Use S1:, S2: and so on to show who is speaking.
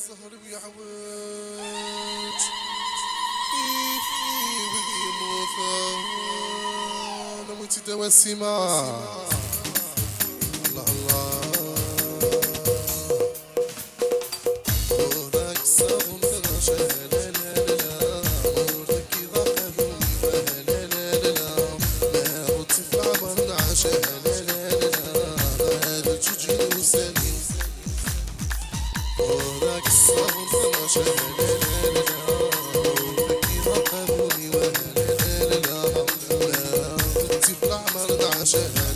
S1: السهر بيعوج وذي موثان متوسمة الله الله وذاك الصابون فراشة لا لا لا وذاك إذا خذوني فلا لا لا لا ما رتف العمر نعشة لا لا لا هذا تجي وسليم وذاك الصابون فراشة لا لا لا وذاك إذا خذوني ولا لا لا لا ما رتف العمر نعشة